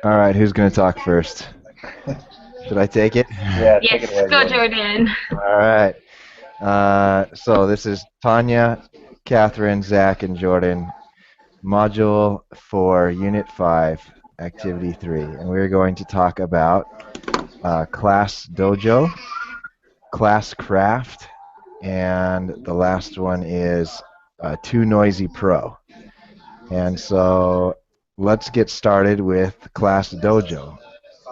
All right, who's going to talk first? Should I take it? Yeah, take it Yes, away, go Jordan. Jordan. All right. So this is Tanya, Catherine, Zach, and Jordan, Module 4, Unit 5, Activity 3. And we're going to talk about Class Dojo, Class Craft, and the last one is Too Noisy Pro. And so let's get started with Class Dojo.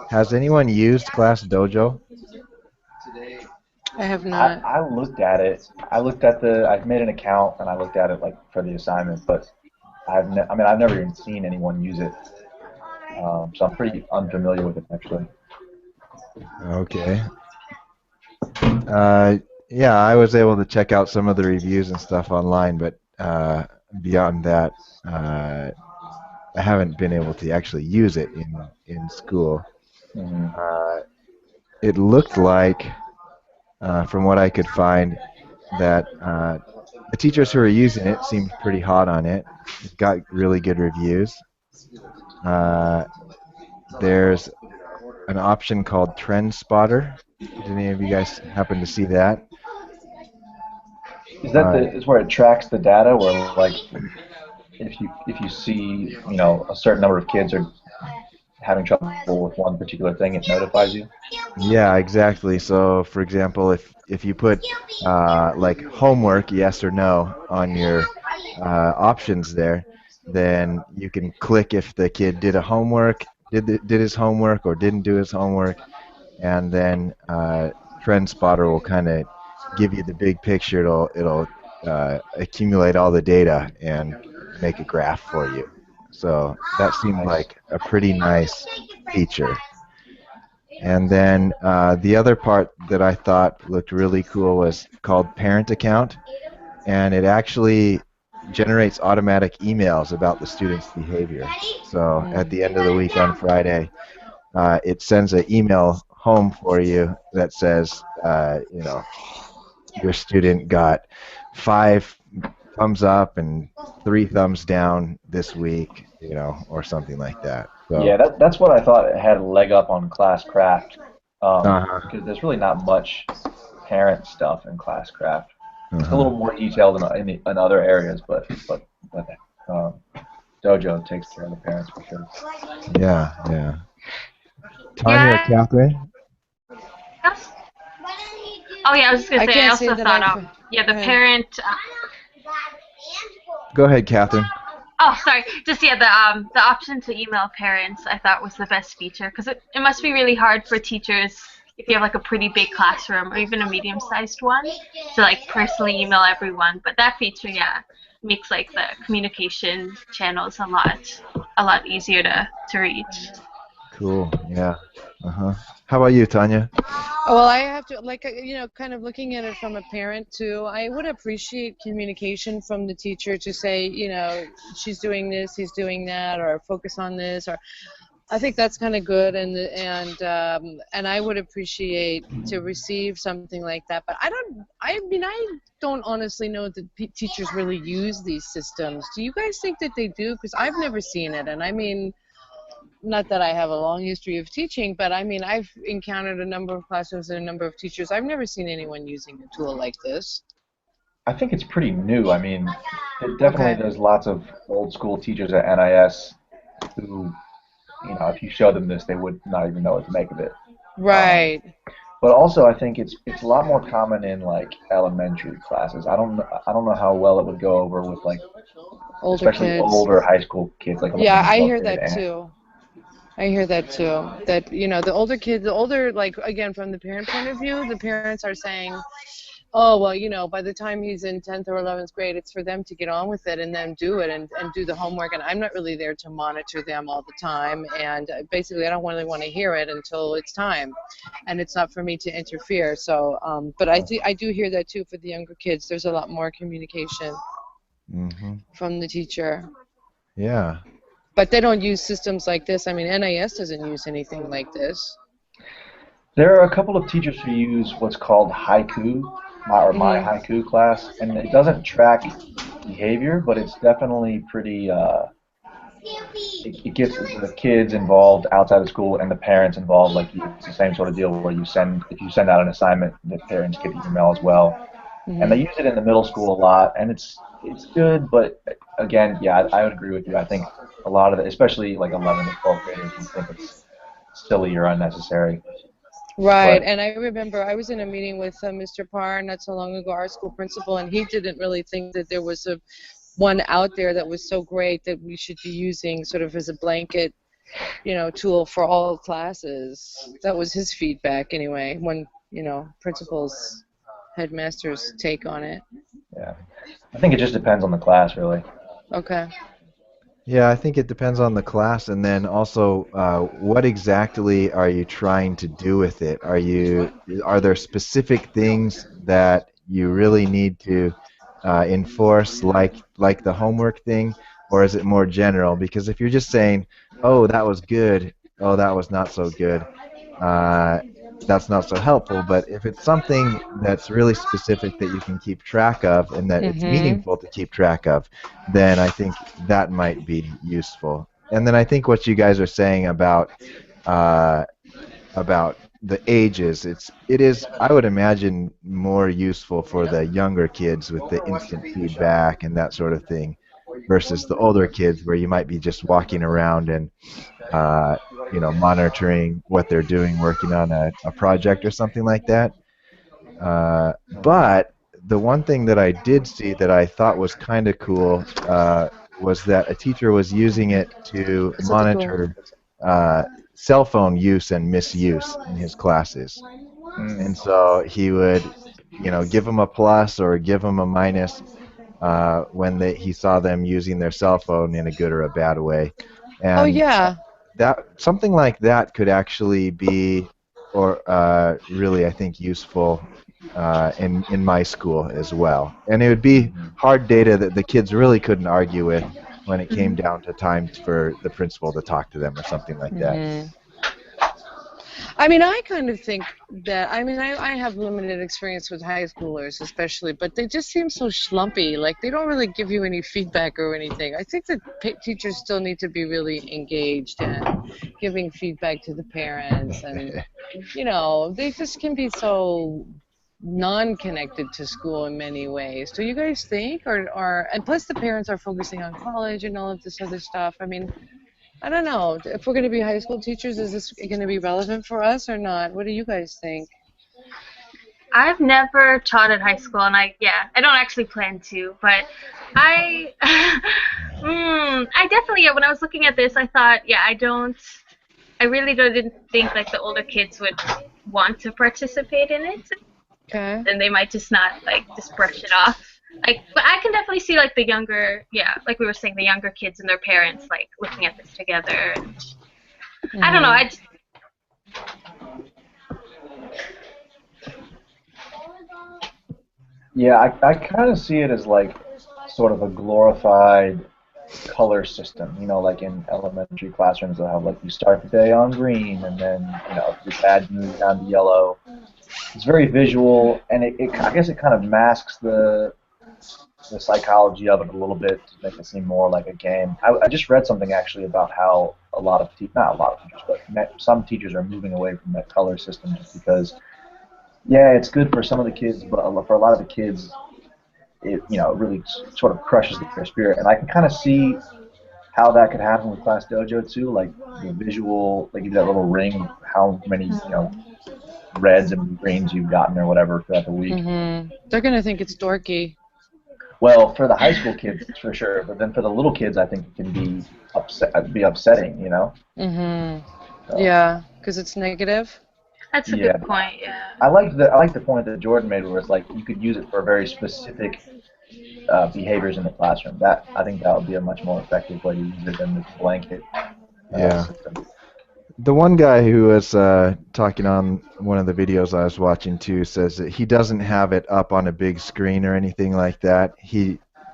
Has anyone used Class Dojo? I have I, not. I looked at it. I've made an account and I looked at it like for the assignment, but I've never even seen anyone use it. So I'm pretty unfamiliar with it actually. Okay. Uh, yeah, I was able to check out some of the reviews and stuff online, but beyond that, I haven't been able to actually use it in school. Hmm. Uh, it looked like, from what I could find, that the teachers who are using it seemed pretty hot on it. It got really good reviews. Uh, there's an option called Trend Spotter. Did any of you guys happen to see that? Is that Uh, the is where it tracks the data where like if you see a certain number of kids are having trouble with one particular thing, it notifies you? yeah, exactly. So, for example, if you put like homework, yes or no, on your options there, then you can click if the kid did his homework or didn't do his homework, and then Trend Spotter will kind of give you the big picture. It'll accumulate all the data and make a graph for you. So that seemed Nice. like a pretty nice feature. And then the other part that I thought looked really cool was called Parent Account, and it actually generates automatic emails about the student's behavior. So at Mm. the end of the week on Friday, it sends an email home for you that says, your student got 5 thumbs up and 3 thumbs down this week, or something like that. So, Yeah, that's what I thought it had a leg up on class craft, uh-huh, because there's really not much parent stuff in class craft. It's a uh-huh. little more detailed in other areas, but um, Dojo takes care of the parents for sure. Yeah, yeah. Tanya or Yeah. Catherine? Oh yeah, I was just gonna I say I can't say also that thought I've. yeah, Go the ahead. parent Go ahead, Catherine. oh sorry, just yeah, the option to email parents I thought was the best feature because it must be really hard for teachers if you have like a pretty big classroom or even a medium sized one to like personally email everyone. But that feature, yeah, makes like the communication channels a lot easier to reach. Cool. Yeah. Uh-huh. How about you, Tanya? Well, I have to, like, kind of looking at it from a parent too. I would appreciate communication from the teacher to say, she's doing this, he's doing that, or focus on this, or I think that's kind of good, and I would appreciate to receive something like that. But I don't honestly know that teachers really use these systems. Do you guys think that they do? Because I've never seen it, and I mean, not that I have a long history of teaching, but I mean, I've encountered a number of classrooms and a number of teachers. I've never seen anyone using a tool like this. I think it's pretty new. I mean, definitely Okay. there's lots of old school teachers at NIS who, if you show them this, they would not even know what to make of it. Um, Right. but also, I think it's a lot more common in like elementary classes. I don't know how well it would go over with like Older especially kids. older high school kids, like Yeah, 11th, I 12th hear grade. that too. I hear that too. That, the older kids, like, again, from the parent point of view, the parents are saying, oh, well, by the time he's in 10th or 11th grade, it's for them to get on with it and then do it and do the homework. And I'm not really there to monitor them all the time. And basically, I don't really want to hear it until it's time. And it's not for me to interfere. So, but I do hear that too for the younger kids. There's a lot more communication Mm-hmm. from the teacher. Yeah. But they don't use systems like this. I mean, NIS doesn't use anything like this. There are a couple of teachers who use what's called haiku, my Hmm. haiku class, and it doesn't track behavior, but it's definitely pretty it gets the kids involved outside of school and the parents involved. Like it's the same sort of deal where if you send out an assignment, the parents get the email as well. And they Hmm. use it in the middle school a lot, and it's good. But again, yeah, I would agree with you. I think a lot of it, especially like 11th and 12th graders, would think it's silly or unnecessary. Right, But and I remember I was in a meeting with Mr. Parr not so long ago, our school principal, and he didn't really think that there was a one out there that was so great that we should be using sort of as a blanket, tool for all classes. That was his feedback anyway, when, principals, headmasters take on it. yeah, I think it just depends on the class, really. Okay. Yeah, I think it depends on the class, and then also what exactly are you trying to do with it? Are there specific things that you really need to enforce, like the homework thing, or is it more general? Because if you're just saying, "Oh, that was good," "Oh, that was not so good," uh, that's not so helpful. But if it's something that's really specific that you can keep track of and that it's Mm-hmm. meaningful to keep track of, then I think that might be useful. And then I think what you guys are saying uh, about the ages, it is, I would imagine, more useful for the younger kids with the instant feedback and that sort of thing versus the older kids where you might be just walking around and uh, monitoring what they're doing, working on a project or something like that. But the one thing that I did see that I thought was kind of cool was that a teacher was using it to Eso te cool. monitor uh, cell phone use and misuse in his classes. Mm. And so he would, give them a plus or give them a minus when he saw them using their cell phone in a good or a bad way. Oh And yeah. that something like that could actually be, or really, I think, useful in my school as well. And it would be Mhm. hard data that the kids really couldn't argue with when it came Hmm. down to time for the principal to talk to them or something like that. Hmm. I mean, I kind of think that, I mean, I have limited experience with high schoolers, especially, but they just seem so schlumpy. Like, they don't really give you any feedback or anything. I think that teachers still need to be really engaged and giving feedback to the parents. And, they just can be so non-connected to school in many ways. Do you guys think? And plus the parents are focusing on college and all of this other stuff. I mean, I don't know. If we're going to be high school teachers, is this going to be relevant for us or not? What do you guys think? I've never taught at high school, and I don't actually plan to, but I, I definitely, yeah, when I was looking at this, I thought, yeah, I really didn't think like the older kids would want to participate in it, Okay. and they might just not like just brush it off. Like, but I can definitely see like the younger, yeah, like we were saying, the younger kids and their parents like looking at this together. And I don't know, Hmm. Yeah, I kind of see it as like sort of a glorified color system. Like in elementary classrooms, they'll have like you start the day on green, and then if you're bad, you move down to yellow. It's very visual, and I guess it kind of masks the psychology of it a little bit to make it seem more like a game. I just read something actually about how not a lot of teachers, but some teachers are moving away from that color system just because, yeah, it's good for some of the kids, but for a lot of the kids, it really sort of crushes their spirit. And I can kind of see how that could happen with Class Dojo too, like the visual, like you do that little ring, how many reds and greens you've gotten or whatever throughout the week. Hmm. They're going to think it's dorky. Well, for the high school kids, for sure, but then for the little kids, I think it can be upsetting. Hmm. So Yeah, because it's negative. that's a yeah, good point. Yeah. I like the point that Jordan made, where it's like you could use it for very specific behaviors in the classroom. That I think that would be a much more effective way to use it than this blanket Yeah. system. The one guy who was talking on one of the videos I was watching too says that he doesn't have it up on a big screen or anything like that.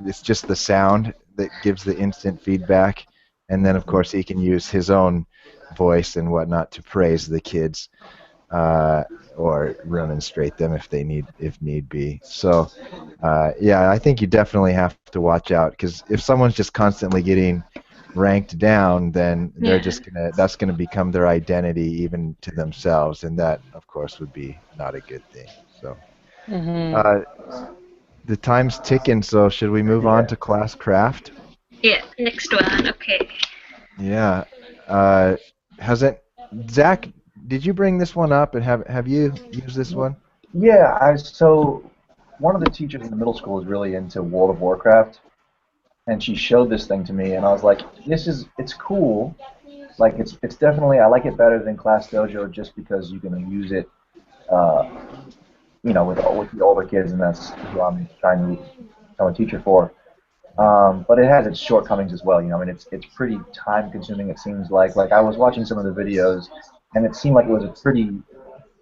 It's just the sound that gives the instant feedback, and then of course he can use his own voice and whatnot to praise the kids uh, or remonstrate them if need be. So yeah, I think you definitely have to watch out because if someone's just constantly getting ranked down, then they're Yeah. just gonna that's gonna become their identity even to themselves, and that of course would be not a good thing. So Mm-hmm. uh, the time's ticking, so should we move on Yeah. to class craft? Yeah. Next one. Okay. Yeah. Uh, hasn't Zach? Did you bring this one up, and have you used this one? Yeah, so one of the teachers in the middle school is really into World of Warcraft, and she showed this thing to me, and I was like, it's cool. Like it's definitely I like it better than Class Dojo just because you can use it, uh, with the older kids, and that's who I'm trying to become a teacher for. But it has its shortcomings as well. I mean, it's pretty time consuming. It seems like I was watching some of the videos, and it seemed like it was a pretty,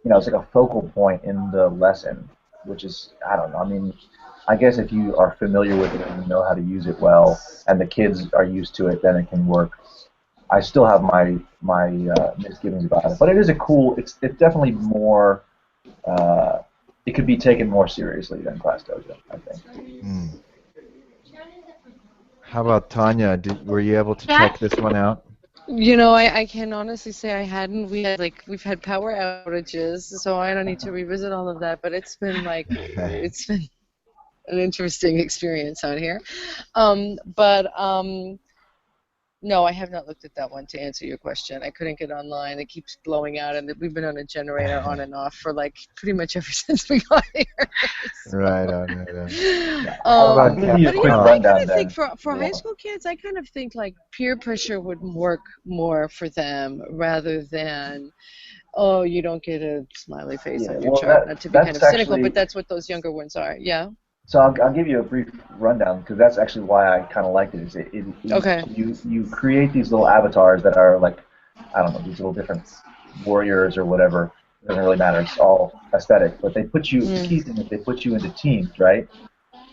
it's like a focal point in the lesson, which is I don't know. I mean, I guess if you are familiar with it and you know how to use it well, and the kids are used to it, then it can work. I still have my misgivings about it, but it is a cool. It's definitely more. Uh, it could be taken more seriously than Class Dojo, I think. Hmm. How about Tanya? Were you able to Yeah. check this one out? I can honestly say I hadn't. We've had power outages, so I don't need to revisit all of that. But it's been an interesting experience out here. But no, I have not looked at that one to answer your question. I couldn't get online. It keeps blowing out, and we've been on a generator on and off for like pretty much ever since we got here. Right on, right on. Yeah. How I'll about give you a But quick Oh, I kind rundown of think then. for You high want- school kids, I kind of think like peer pressure would work more for them rather than, oh, you don't get a smiley face Yeah, on your well, chart. Not to be kind that's of cynical, but actually that's what those younger ones are. Yeah. so. I'll give you a brief rundown because that's actually why I kind of liked it. Okay. You create these little avatars that are like I don't know these little different warriors or whatever. It doesn't really matter. It's all aesthetic. But they put you. The Mm. key thing is they put you into teams, right?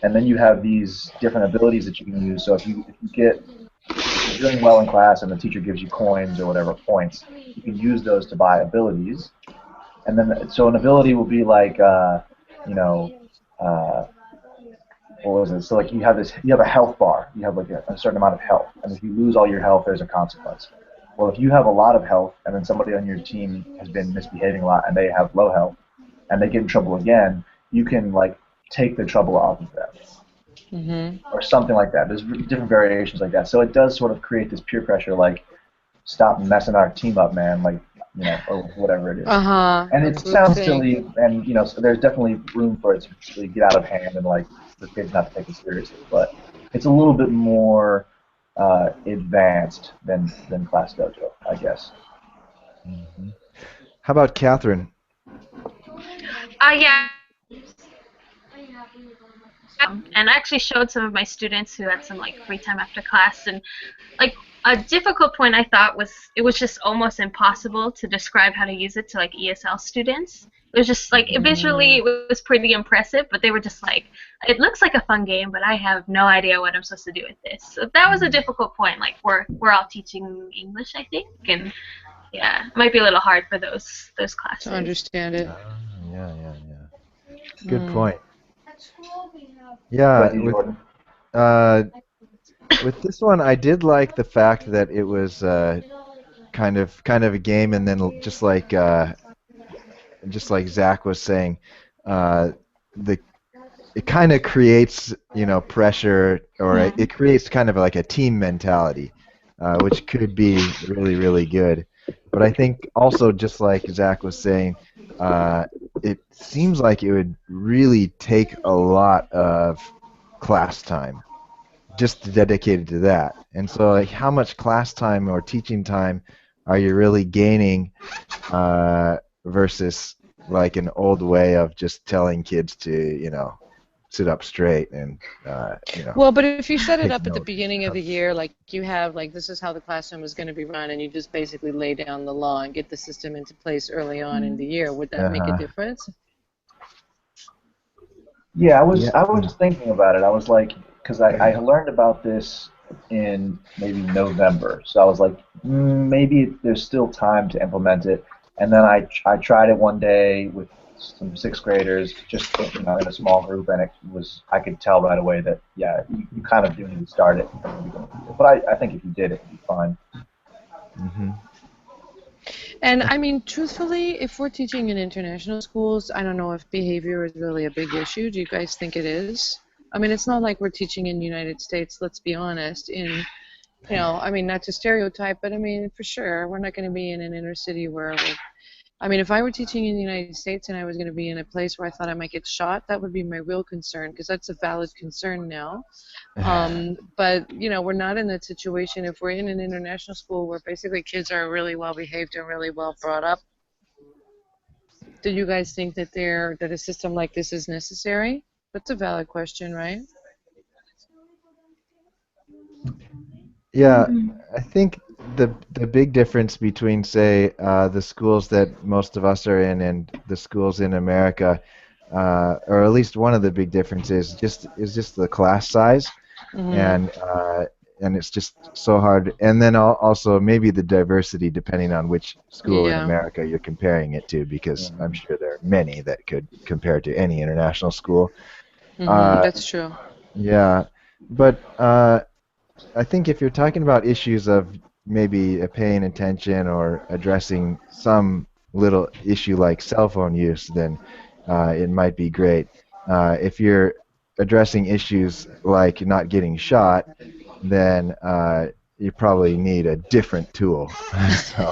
And then you have these different abilities that you can use. So if you're doing well in class and the teacher gives you coins or whatever points, you can use those to buy abilities. And then so an ability will be like you know uh, what was it? So like you have a health bar. You have like a certain amount of health, and if you lose all your health, there's a consequence. Well, if you have a lot of health, and then somebody on your team has been misbehaving a lot, and they have low health, and they get in trouble again, you can like take the trouble off of them, Mhm. or something like that. There's different variations like that. So it does sort of create this peer pressure, like stop messing our team up, man, like or whatever it is. Uh-huh. And A it group sounds thing. silly, and so there's definitely room for it to really get out of hand and like for kids not to take it seriously. But it's a little bit more advanced than Class Dojo, I guess. mhm. How about Catherine? Yeah. And I actually showed some of my students who had some like free time after class, and like a difficult point I thought was it was just almost impossible to describe how to use it to like ESL students. It was just like visually Mm. it was pretty impressive, but they were just like, it looks like a fun game, but I have no idea what I'm supposed to do with this. So that was a difficult point. Like we're all teaching English, I think, and yeah, it might be a little hard for those To classes. understand it. Yeah, yeah, yeah. Good Mm. point. What Yeah, about you, Jordan? uh, with this one, I did like the fact that it was kind of a game, and then just like Zach was saying, uh, the it kind of creates pressure, or Yeah. it creates kind of like a team mentality, which could be really really good. But I think also, just like Zach was saying, uh, it seems like it would really take a lot of class time just dedicated to that. And so, like, how much class time or teaching time are you really gaining versus like an old way of just telling kids to, sit up straight and, Well, but if you set it take up at the notes. beginning of the year, like you have, like this is how the classroom is going to be run, and you just basically lay down the law and get the system into place early on in the year, would that make a Uh-huh. difference? Yeah, Yeah. I was thinking about it. I was like, because I learned about this in maybe November, so I was like, maybe there's still time to implement it. And then I tried it one day with some sixth graders, just in a small group, and I could tell right away that yeah, you kind of do need to start it from the beginning. But I think if you did, it would be fine. Hmm. And I mean, truthfully, if we're teaching in international schools, I don't know if behavior is really a big issue. Do you guys think it is? I mean, it's not like we're teaching in the United States, let's be honest. I mean, not to stereotype, but I mean, for sure, we're not going to be in an inner city where I mean, if I were teaching in the United States and I was going to be in a place where I thought I might get shot, that would be my real concern, because that's a valid concern now. But we're not in that situation. If we're in an international school where basically kids are really well behaved and really well brought up, do you guys think that a system like this is necessary? That's a valid question, right? Yeah, Mm-hmm. I think the big difference between, say, the schools that most of us are in and the schools in America, or at least one of the big differences, is just the class size, Mhm. and it's just so hard. And then also maybe the diversity, depending on which school in Yeah. America you're comparing it to, because I'm Mhm. sure there are many that could compare to any international school. Mhm. Uh, That's true. yeah, but I think if you're talking about issues of maybe paying attention or addressing some little issue like cell phone use, then it might be great. If you're addressing issues like not getting shot, then you probably need a different tool. So,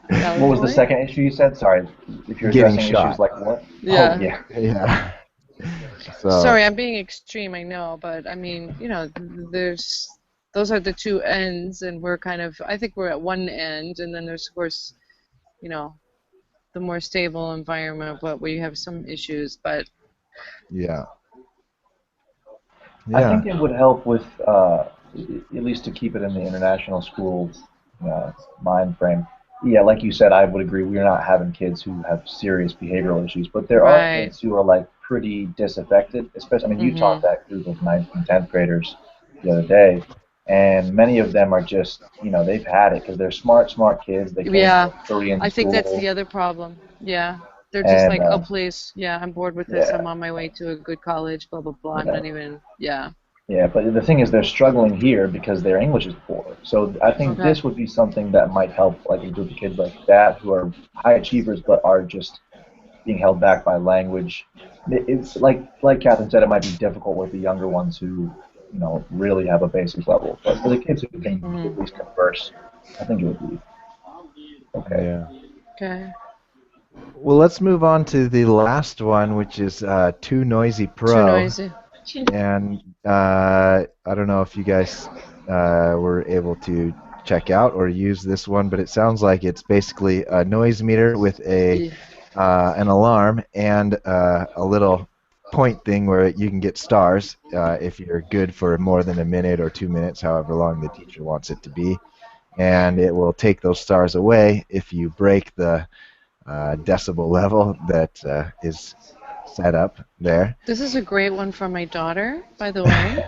Valid What was the point. second issue you said? Sorry, if you're getting addressing issues shot. like what? Oh Yeah. yeah, Yeah. So, Sorry, I'm being extreme, I know, but I mean, there's those are the two ends, and I think we're at one end, and then there's, of course, you know, the more stable environment, but where you have some issues, but yeah. I Yeah. think it would help with at least to keep it in the international school uh, mind frame. Yeah, like you said, I would agree. We're not having kids who have serious behavioral issues, but there are right. kids who are like pretty disaffected. Especially, I mean, you taught Mhm. that group of ninth and tenth graders the other day, and many of them are just, they've had it because they're smart kids. They came from Yeah, a Korean I think that's the school, other problem. Yeah. They're just and like, oh, please, yeah, I'm bored with this. yeah, I'm on my way to a good college, blah, blah, blah. I'm yeah. not even, yeah. Yeah, but the thing is, they're struggling here because their English is poor. So I think Okay. this would be something that might help, like a group of kids like that who are high achievers but are just being held back by language. Like Catherine said, it might be difficult with the younger ones who, really have a basic level. But for the kids who can at Mhm. least converse, I think it would be okay. Yeah. Okay. Well, let's move on to the last one, which is Too Noisy Too Pro. noisy. And I don't know if you guys were able to check out or use this one, but it sounds like it's basically a noise meter with Yeah. an alarm and a little point thing where you can get stars if you're good for more than a minute or 2 minutes, however long the teacher wants it to be. And it will take those stars away if you break the decibel level that is set up there. This is a great one for my daughter, by the way.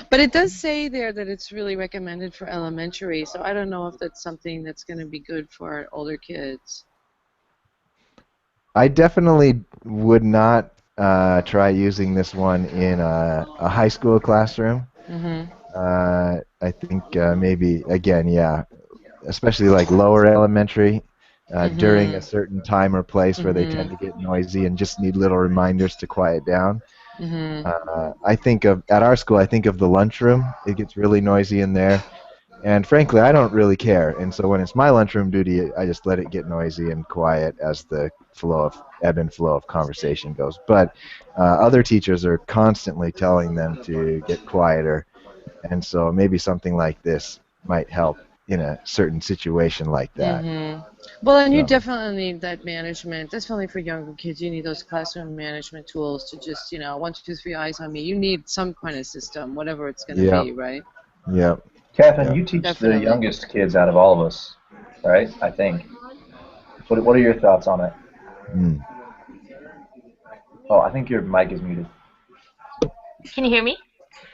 But it does say there that it's really recommended for elementary, so I don't know if that's something that's going to be good for older kids. I definitely would not try using this one in a high school classroom. Mhm. I think maybe, again, yeah, especially like lower elementary, during a Mhm. certain time or place where they tend Mhm. to get noisy and just need little reminders to quiet down. Mhm. I think of at our school, I think of the lunchroom. It gets really noisy in there. And frankly, I don't really care. And so when it's my lunchroom duty, I just let it get noisy and quiet as the ebb and flow of conversation goes. But other teachers are constantly telling them to get quieter. And so maybe something like this might help in a certain situation like that. Well, and you So, definitely need that management. Definitely for younger kids, you need those classroom management tools to just, 1, 2, 3 eyes on me. You need some kind of system, whatever it's going to yeah, be, right? yeah, Catherine, yeah. you teach the Definitely. youngest kids out of all of us, right? I think. What are your thoughts on it? Mm. Oh, I think your mic is muted. Can you hear me?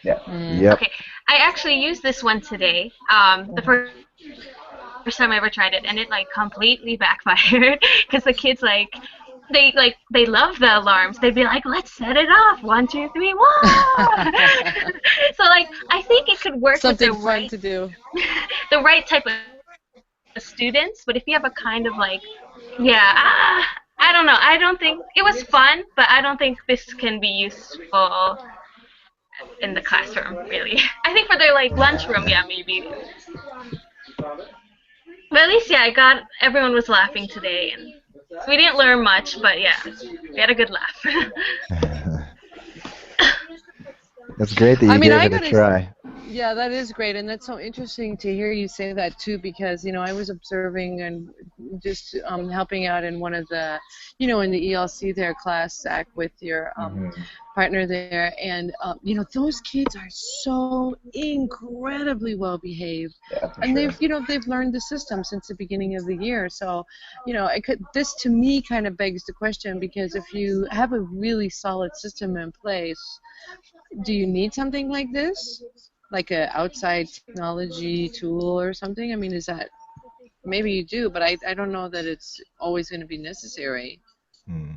Yeah. Mm. Yep. Okay. I actually used this one today. The first first time I ever tried it, and it like completely backfired because the kids they love the alarms. They'd be like, "Let's set it off! 1, 2, 3, whoa!" So like I think it could work with Something fun to do. the right type of students, but if you have a kind of like, yeah, I don't know. I don't think it was fun, but I don't think this can be useful in the classroom really. I think for their like lunchroom, yeah, maybe. But at least, yeah, I got everyone was laughing today, and we didn't learn much, but yeah, we had a good laugh. It's great that I you mean, gave I it a gotta try. Yeah, that is great, and that's so interesting to hear you say that too, because I was observing and just helping out in one of the, in the ELC there class, Zach, with your Hmm. partner there, and those kids are so incredibly well behaved, Yeah, for and sure. they've learned the system since the beginning of the year. So, this to me kind of begs the question, because if you have a really solid system in place, do you need something like this? Like a outside technology tool or something? I mean, is that maybe you do, but I don't know that it's always going to be necessary. Hmm.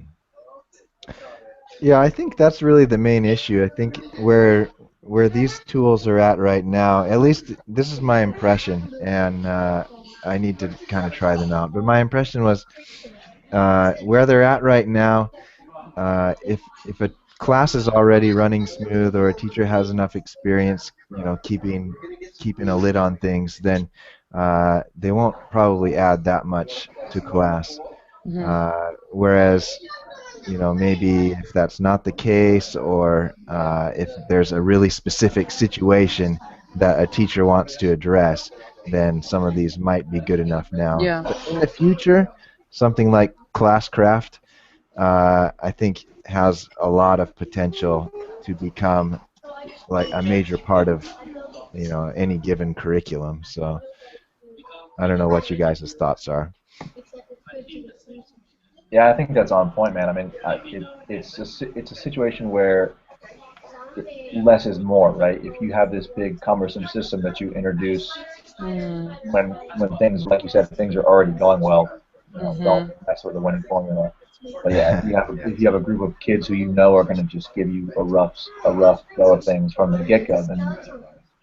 Yeah, I think that's really the main issue. I think where these tools are at right now, at least this is my impression, and I need to kind of try them out. But my impression was where they're at right now. If a class is already running smooth or a teacher has enough experience, keeping a lid on things, then they won't probably add that much to class. Hmm. Whereas maybe if that's not the case, or if there's a really specific situation that a teacher wants to address, then some of these might be good enough now. Yeah. But in the future, something like Classcraft, I think has a lot of potential to become like a major part of any given curriculum. So I don't know what you guys' thoughts are. Yeah, I think that's on point, man. I mean, it's a situation where less is more, right? If you have this big cumbersome system that you introduce Mm. when things, like you said, things are already going well, don't Hmm. mess with the winning formula. But yeah, if you have a group of kids who you know are going to just give you a rough go of things from the get go, then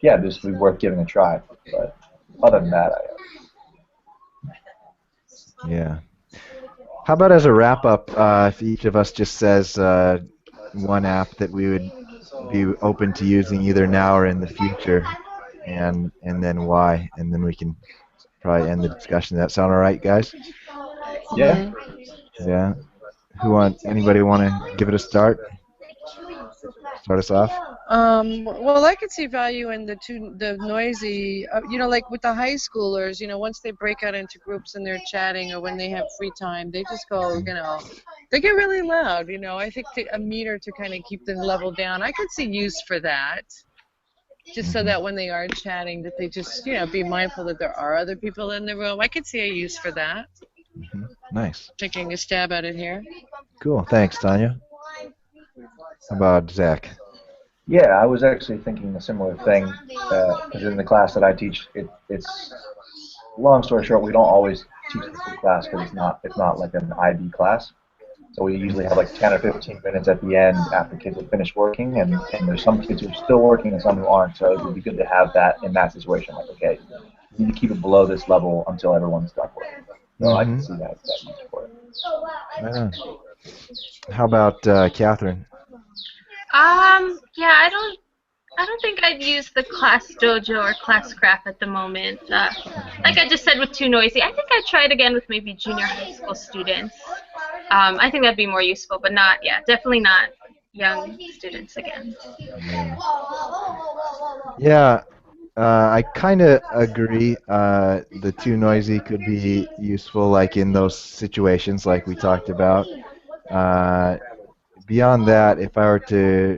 yeah, this would be worth giving a try. But other than that, Yeah. How about as a wrap up, if each of us just says one app that we would be open to using either now or in the future, and then why, and then we can probably end the discussion. Does that sound all right, guys? yeah, Hmm. Yeah. Anybody want to give it a start? Start us off? Well, I could see value in the noisy, like with the high schoolers, once they break out into groups and they're chatting or when they have free time, they just go, they get really loud, I think a meter to kind of keep the level down. I could see use for that, just so Hmm. that when they are chatting, that they just, be mindful that there are other people in the room. I could see a use for that. Hmm. Nice. Taking a stab at it here. Cool. Thanks, Tanya. How about Zach? yeah. I was actually thinking a similar thing because in the class that I teach, it's long story short, we don't always teach the full class because it's not like an IB class. So we usually have like 10 or 15 minutes at the end after kids have finished working, and there's some kids who are still working and some who aren't. So it would be good to have that in that situation. Like, okay, you need to keep it below this level until everyone's done working. So I can Hmm. see that use for it. Right on. How about Catherine? Yeah, I don't think I'd use the class dojo or class craft at the moment. Like I just said with too noisy, I think I'd try it again with maybe junior high school students. I think that'd be more useful, but not, yeah, definitely not young students again. Yeah. Yeah, I kind of agree. The too noisy could be useful, like in those situations, like we talked about. Uh, Beyond that, if I were to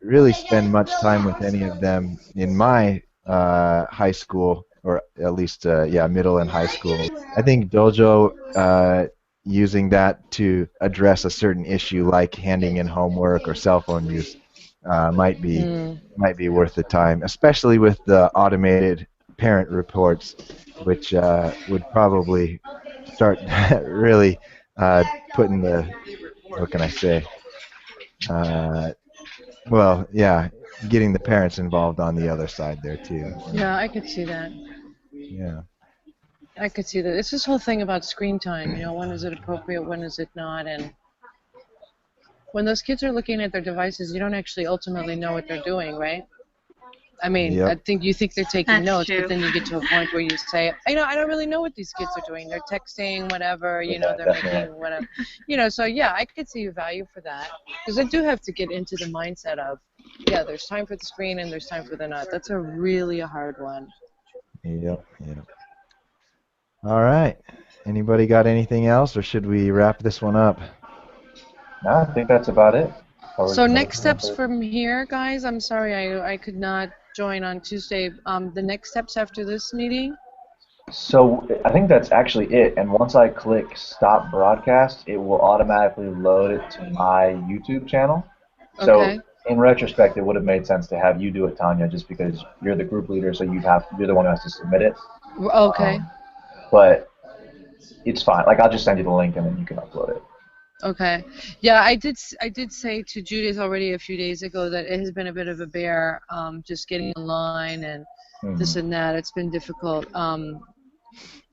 really spend much time with any of them in my high school, or at least, yeah, middle and high school, I think Dojo, using that to address a certain issue like handing in homework or cell phone use, uh, might be Mm. might be worth the time, especially with the automated parent reports, which would probably start really putting the, what can I say? Uh, well, yeah, getting the parents involved on the other side there too. Yeah, I could see that. Yeah. I could see that. It's this whole thing about screen time. When is it appropriate? When is it not? And when those kids are looking at their devices, you don't actually ultimately know what they're doing, right? I mean, I Yep. think you think they're taking That's notes, but true. then you get to a point where you say, I don't really know what these kids are doing. They're texting, whatever, Yeah, they're definitely. making whatever. So yeah, I could see value for that. Because I do have to get into the mindset of, yeah, there's time for the screen and there's time for the not. That's really a hard one. Yep. Yep. All right. Anybody got anything else, or should we wrap this one up? No, I think that's about it. So next steps from here, guys. I'm sorry I could not join on Tuesday. The next steps after this meeting. So I think that's actually it. And once I click stop broadcast, it will automatically load it to my YouTube channel. So Okay. in retrospect, it would have made sense to have you do it, Tanya, just because you're the group leader, so you're the one who has to submit it. Okay. But it's fine. Like I'll just send you the link and then you can upload it. Okay. Yeah, I did say to Judith already a few days ago that it has been a bit of a bear, just getting online and this and that. It's been difficult.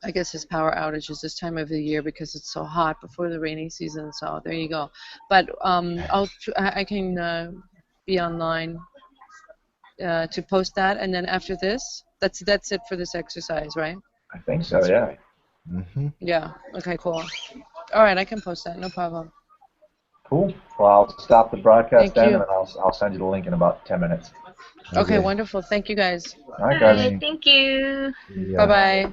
I guess his power outages this time of the year because it's so hot before the rainy season. So there you go. But I can be online to post that, and then after this, that's it for this exercise, right? I think so, That's yeah. right. Mm-hmm. Yeah. Okay. Cool. All right, I can post that. No problem. Cool. Well, I'll stop the broadcast Thank then, and you. then I'll send you the link in about 10 minutes. Okay. Okay. Wonderful. Thank you, guys. All right, All right. guys. Thank you. See Bye ya. bye.